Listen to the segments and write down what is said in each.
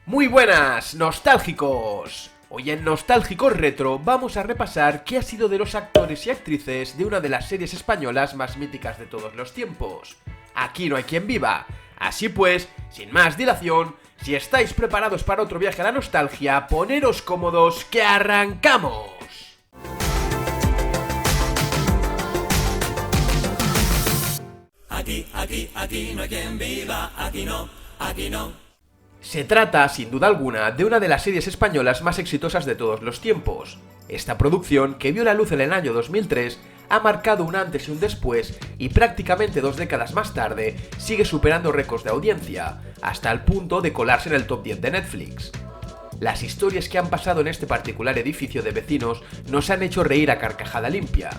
Muy buenas, nostálgicos. Hoy en Nostálgicos Retro vamos a repasar qué ha sido de los actores y actrices de una de las series españolas más míticas de todos los tiempos. Aquí no hay quien viva. Así pues, sin más dilación, si estáis preparados para otro viaje a la nostalgia, poneros cómodos que arrancamos. Aquí no hay quien viva, aquí no. Se trata, sin duda alguna, de una de las series españolas más exitosas de todos los tiempos. Esta producción, que vio la luz en el año 2003, ha marcado un antes y un después, y prácticamente 2 décadas más tarde, sigue superando récords de audiencia, hasta el punto de colarse en el top 10 de Netflix. Las historias que han pasado en este particular edificio de vecinos nos han hecho reír a carcajada limpia.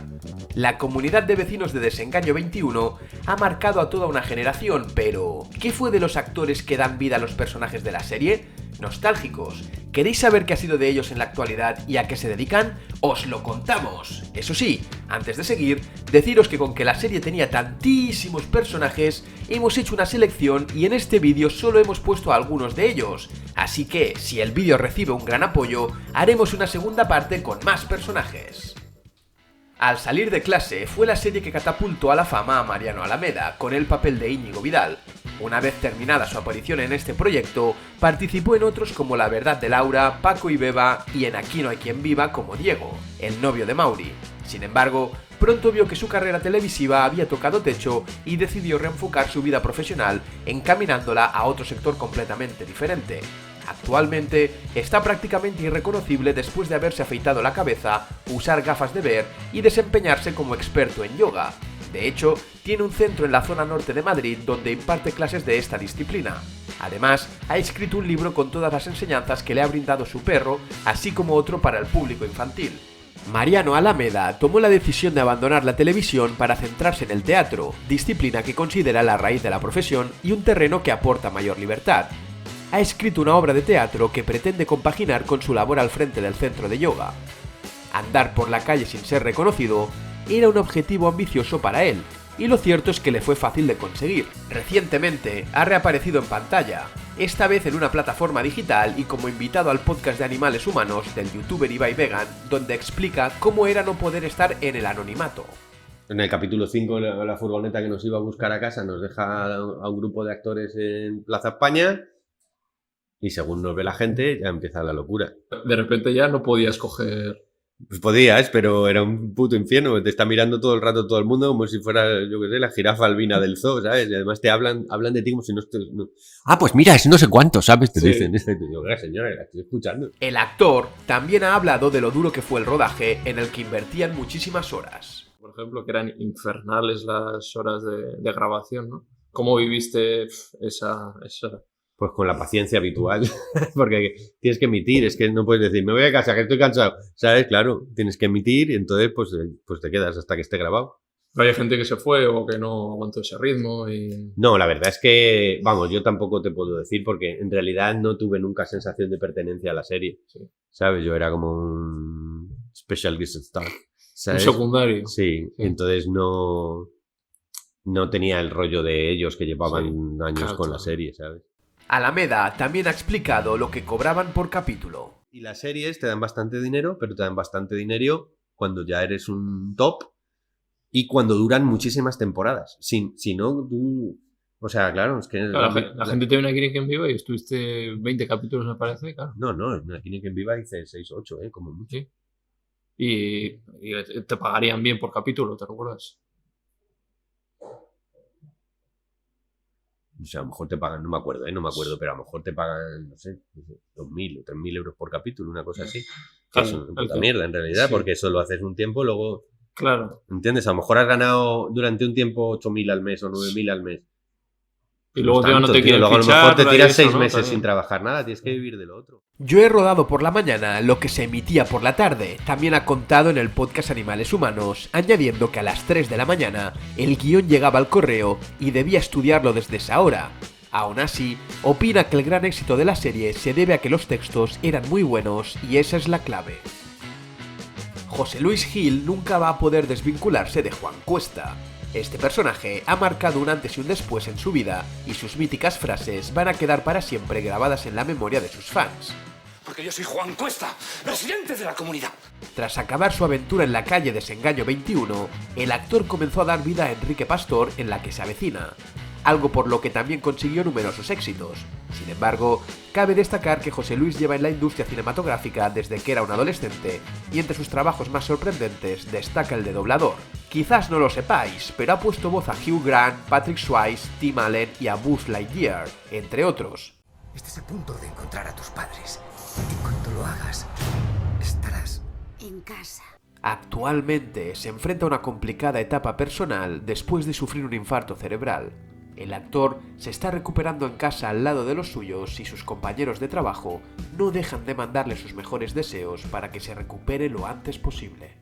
La comunidad de vecinos de Desengaño 21 ha marcado a toda una generación, pero ¿qué fue de los actores que dan vida a los personajes de la serie? Nostálgicos, ¿queréis saber qué ha sido de ellos en la actualidad y a qué se dedican? ¡Os lo contamos! Eso sí, antes de seguir, deciros que con que la serie tenía tantísimos personajes, hemos hecho una selección y en este vídeo solo hemos puesto a algunos de ellos. Así que, si el vídeo recibe un gran apoyo, haremos una segunda parte con más personajes. Al salir de clase fue la serie que catapultó a la fama a Mariano Alameda, con el papel de Íñigo Vidal. Una vez terminada su aparición en este proyecto, participó en otros como La verdad de Laura, Paco y Beba y en Aquí no hay quien viva como Diego, el novio de Mauri. Sin embargo, pronto vio que su carrera televisiva había tocado techo y decidió reenfocar su vida profesional encaminándola a otro sector completamente diferente. Actualmente está prácticamente irreconocible después de haberse afeitado la cabeza, usar gafas de ver y desempeñarse como experto en yoga. De hecho, tiene un centro en la zona norte de Madrid donde imparte clases de esta disciplina. Además, ha escrito un libro con todas las enseñanzas que le ha brindado su perro, así como otro para el público infantil. Mariano Alameda tomó la decisión de abandonar la televisión para centrarse en el teatro, disciplina que considera la raíz de la profesión y un terreno que aporta mayor libertad. Ha escrito una obra de teatro que pretende compaginar con su labor al frente del centro de yoga. Andar por la calle sin ser reconocido era un objetivo ambicioso para él, y lo cierto es que le fue fácil de conseguir. Recientemente ha reaparecido en pantalla, esta vez en una plataforma digital y como invitado al podcast de Animales Humanos del youtuber Ibai Vegan, donde explica cómo era no poder estar en el anonimato. En el capítulo 5, la furgoneta que nos iba a buscar a casa nos deja a un grupo de actores en Plaza España. Y según nos ve la gente, ya empieza la locura. De repente ya no podías coger... Pues podías, pero era un puto infierno. Te está mirando todo el rato todo el mundo como si fuera, yo qué sé, la jirafa albina del zoo, ¿sabes? Y además te hablan de ti como si no estés... No. Ah, pues mira, es no sé cuánto, ¿sabes? Te dicen. Yo, señora, la estoy escuchando. El actor también ha hablado de lo duro que fue el rodaje, en el que invertían muchísimas horas. Por ejemplo, que eran infernales las horas de grabación, ¿no? ¿Cómo viviste esa... Pues con la paciencia habitual, porque tienes que emitir, es que no puedes decir, me voy a casa, que estoy cansado, ¿sabes? Claro, tienes que emitir y entonces pues te quedas hasta que esté grabado. Pero hay gente que se fue o que no aguantó ese ritmo y... No, la verdad es que, vamos, yo tampoco te puedo decir porque en realidad no tuve nunca sensación de pertenencia a la serie, sí. ¿Sabes? Yo era como un special guest star, ¿sabes? Un secundario. Sí, entonces no tenía el rollo de ellos que llevaban años con la serie, ¿sabes? Alameda también ha explicado lo que cobraban por capítulo. Y las series te dan bastante dinero, pero te dan bastante dinero cuando ya eres un top y cuando duran muchísimas temporadas. Si no, tú... O sea, claro, es que... Claro, la gente te viene aquí en Viva y estuviste 20 capítulos, me parece, claro. No, aquí en Viva hice 6 o 8, como mucho. Sí. Y te pagarían bien por capítulo, ¿te recuerdas? O sea, a lo mejor te pagan, no me acuerdo, pero a lo mejor te pagan, no sé, 2.000 o 3.000 euros por capítulo, una cosa así. Claro, es una puta mierda, en realidad, sí. Porque eso lo haces un tiempo, luego... Claro. ¿Entiendes? A lo mejor has ganado durante un tiempo 8.000 al mes o 9.000 al mes. Y luego no te quieren luego fichar, a lo mejor te tiras 6 ¿no? meses También. sin trabajar nada, tienes que vivir de lo otro. Yo he rodado por la mañana lo que se emitía por la tarde. También ha contado en el podcast Animales Humanos, añadiendo que a las 3 de la mañana el guión llegaba al correo y debía estudiarlo desde esa hora. Aún así, opina que el gran éxito de la serie se debe a que los textos eran muy buenos y esa es la clave. José Luis Gil nunca va a poder desvincularse de Juan Cuesta. Este personaje ha marcado un antes y un después en su vida y sus míticas frases van a quedar para siempre grabadas en la memoria de sus fans. Porque yo soy Juan Cuesta, presidente de la comunidad. Tras acabar su aventura en la calle Desengaño 21, el actor comenzó a dar vida a Enrique Pastor en La que se avecina, algo por lo que también consiguió numerosos éxitos. Sin embargo, cabe destacar que José Luis lleva en la industria cinematográfica desde que era un adolescente, y entre sus trabajos más sorprendentes destaca el de doblador. Quizás no lo sepáis, pero ha puesto voz a Hugh Grant, Patrick Swayze, Tim Allen y a Buzz Lightyear, entre otros. Estás a punto de encontrar a tus padres. En cuanto lo hagas, estarás en casa. Actualmente se enfrenta a una complicada etapa personal después de sufrir un infarto cerebral. El actor se está recuperando en casa al lado de los suyos y sus compañeros de trabajo no dejan de mandarle sus mejores deseos para que se recupere lo antes posible.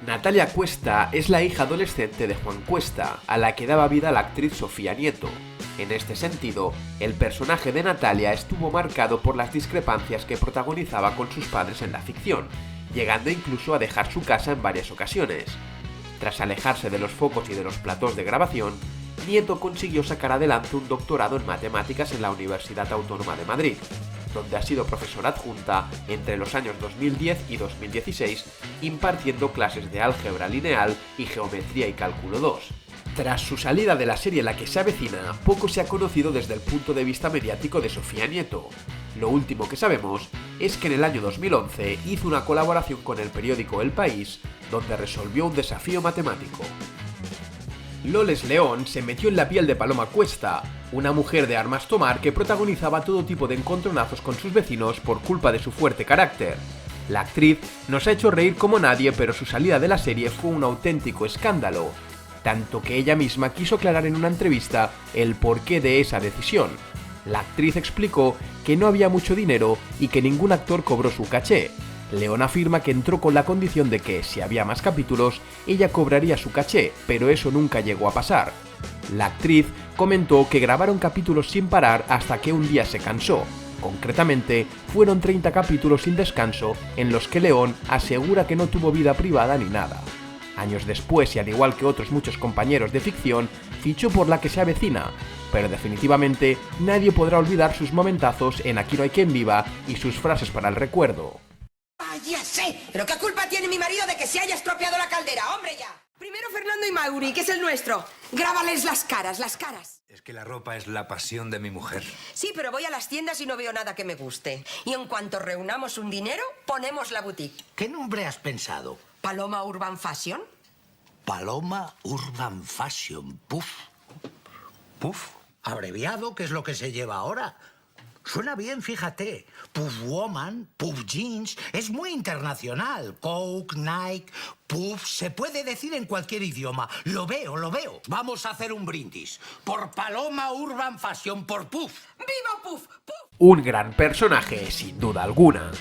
Natalia Cuesta es la hija adolescente de Juan Cuesta, a la que daba vida la actriz Sofía Nieto. En este sentido, el personaje de Natalia estuvo marcado por las discrepancias que protagonizaba con sus padres en la ficción, llegando incluso a dejar su casa en varias ocasiones. Tras alejarse de los focos y de los platós de grabación, Nieto consiguió sacar adelante un doctorado en matemáticas en la Universidad Autónoma de Madrid, donde ha sido profesora adjunta entre los años 2010 y 2016, impartiendo clases de álgebra lineal y geometría y cálculo 2. Tras su salida de la serie La que se avecina, poco se ha conocido desde el punto de vista mediático de Sofía Nieto. Lo último que sabemos es que en el año 2011 hizo una colaboración con el periódico El País, donde resolvió un desafío matemático. Loles León se metió en la piel de Paloma Cuesta, una mujer de armas tomar que protagonizaba todo tipo de encontronazos con sus vecinos por culpa de su fuerte carácter. La actriz nos ha hecho reír como nadie, pero su salida de la serie fue un auténtico escándalo, tanto que ella misma quiso aclarar en una entrevista el porqué de esa decisión. La actriz explicó que no había mucho dinero y que ningún actor cobró su caché. León afirma que entró con la condición de que, si había más capítulos, ella cobraría su caché, pero eso nunca llegó a pasar. La actriz comentó que grabaron capítulos sin parar hasta que un día se cansó. Concretamente, fueron 30 capítulos sin descanso en los que León asegura que no tuvo vida privada ni nada. Años después, y al igual que otros muchos compañeros de ficción, fichó por La que se avecina, pero definitivamente nadie podrá olvidar sus momentazos en Aquí no hay quien viva y sus frases para el recuerdo. ¡Ah, ya sé! ¿Pero qué culpa tiene mi marido de que se haya estropeado la caldera? ¡Hombre, ya! Primero Fernando y Mauri, que es el nuestro. Grábales las caras, las caras. Es que la ropa es la pasión de mi mujer. Sí, pero voy a las tiendas y no veo nada que me guste. Y en cuanto reunamos un dinero, ponemos la boutique. ¿Qué nombre has pensado? ¿Paloma Urban Fashion? Paloma Urban Fashion. Puff. Puff. Abreviado, ¿qué es lo que se lleva ahora? Suena bien, fíjate. Puff Woman, Puff Jeans, es muy internacional. Coke, Nike, Puff, se puede decir en cualquier idioma. Lo veo, lo veo. Vamos a hacer un brindis. Por Paloma Urban Fashion, por Puff. ¡Viva Puff! ¡Puff! Un gran personaje, sin duda alguna.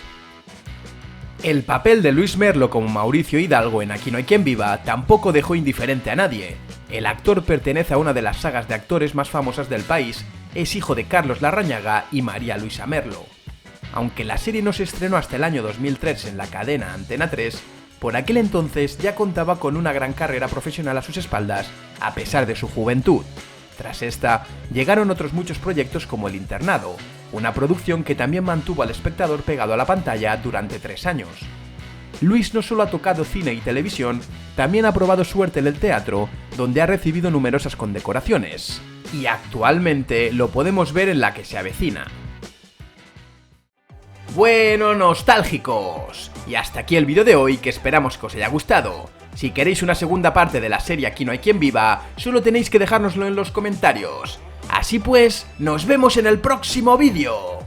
El papel de Luis Merlo como Mauricio Hidalgo en Aquí no hay quien viva tampoco dejó indiferente a nadie. El actor pertenece a una de las sagas de actores más famosas del país, es hijo de Carlos Larrañaga y María Luisa Merlo. Aunque la serie no se estrenó hasta el año 2003 en la cadena Antena 3, por aquel entonces ya contaba con una gran carrera profesional a sus espaldas, a pesar de su juventud. Tras esta, llegaron otros muchos proyectos como El Internado, una producción que también mantuvo al espectador pegado a la pantalla durante 3 años. Luis no solo ha tocado cine y televisión, también ha probado suerte en el teatro, donde ha recibido numerosas condecoraciones. Y actualmente lo podemos ver en La que se avecina. Bueno, nostálgicos, y hasta aquí el vídeo de hoy, que esperamos que os haya gustado. Si queréis una segunda parte de la serie Aquí no hay quien viva, solo tenéis que dejárnoslo en los comentarios. Así pues, nos vemos en el próximo vídeo.